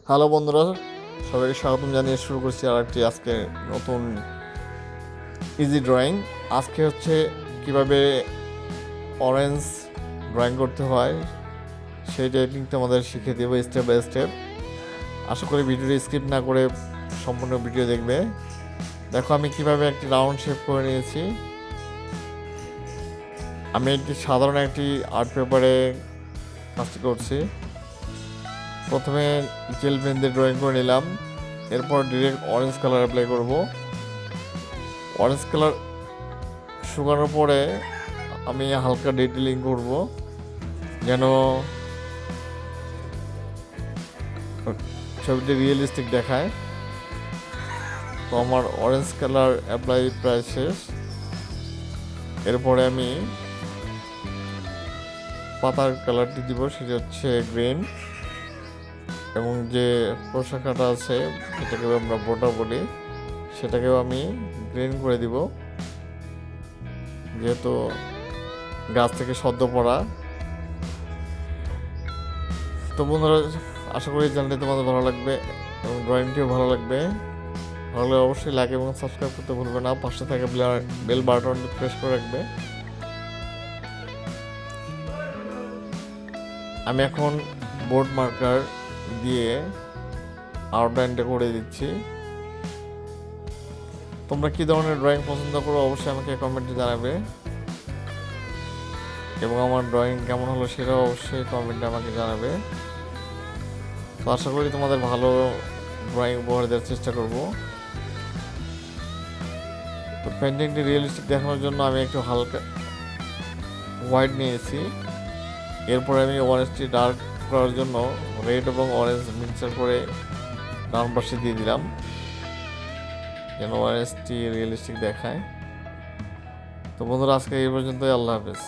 Hello বন্ধুরা, সবাইকে স্বাগতম জানিয়ে শুরু করছি আর একটি আজকে নতুন ইজি ড্রয়িং। আজকে হচ্ছে কিভাবে অরেঞ্জ ড্রয়িং করতে হয় সেই টেকনিকটা আমাদের শিখিয়ে দেবো স্টেপ বাই স্টেপ। আশা করি ভিডিওটি স্কিপ না করে সম্পূর্ণ ভিডিও দেখবে। দেখো আমি কিভাবে একটি রাউন্ড শেপ করে নিয়েছি। আমি সাধারণ একটি আর্ট পেপারে কাজটি করছি। প্রথমে জেল পেন দিয়ে ড্রয়িং করে নিলাম, এরপর ডিরেক্ট অরেঞ্জ কালার অ্যাপ্লাই করব। অরেঞ্জ কালার শুকানোর পরে আমি হালকা ডিটেলিং করব যেন ছবিটি রিয়েলিস্টিক দেখায়। তো আমার অরেঞ্জ কালার অ্যাপ্লাই প্রায় শেষ। এরপরে আমি পাতার কালারটি দিব, সেটি হচ্ছে গ্রিন, এবং যে পোশাকটা আছে যেটাকে আমরা বোটা বলি সেটাকেও আমি গ্রিন করে দিব, যেহেতু গাছ থেকে সদ্য পড়া। তো বন্ধুরা, আশা করি চ্যানেলটি তোমাদের ভালো লাগবে এবং ড্রয়িংটিও ভালো লাগবে। ভালো লাগলে অবশ্যই লাইক এবং সাবস্ক্রাইব করতে ভুলবে না। পাশে থাকা বেল বাটনটি প্রেস করে রাখবে। আমি এখন বোর্ড মার্কার দিয়ে আউটলাইনটা করে দিচ্ছি। তোমরা কী ধরনের ড্রয়িং পছন্দ করো অবশ্যই আমাকে কমেন্টে জানাবে, এবং আমার ড্রয়িং কেমন হলো সেটাও অবশ্যই কমেন্টে আমাকে জানাবে। তো আশা করি তোমাদের ভালো ড্রয়িং উপহার দেওয়ার চেষ্টা করব। তো পেন্টিংটি রিয়েলিস্টিক দেখানোর জন্য আমি একটু হালকা হোয়াইট নিয়েছি। এরপরে আমি অরেঞ্জটি ডার্ক করার জন্য রেড এবং অরেঞ্জ মিক্সচার করে ডান পাশে দিয়ে দিলাম, যেন অরেঞ্জটি রিয়েলিস্টিক দেখায়। তো বন্ধুরা, আজকে এই পর্যন্তই। আল্লাহ হাফেজ।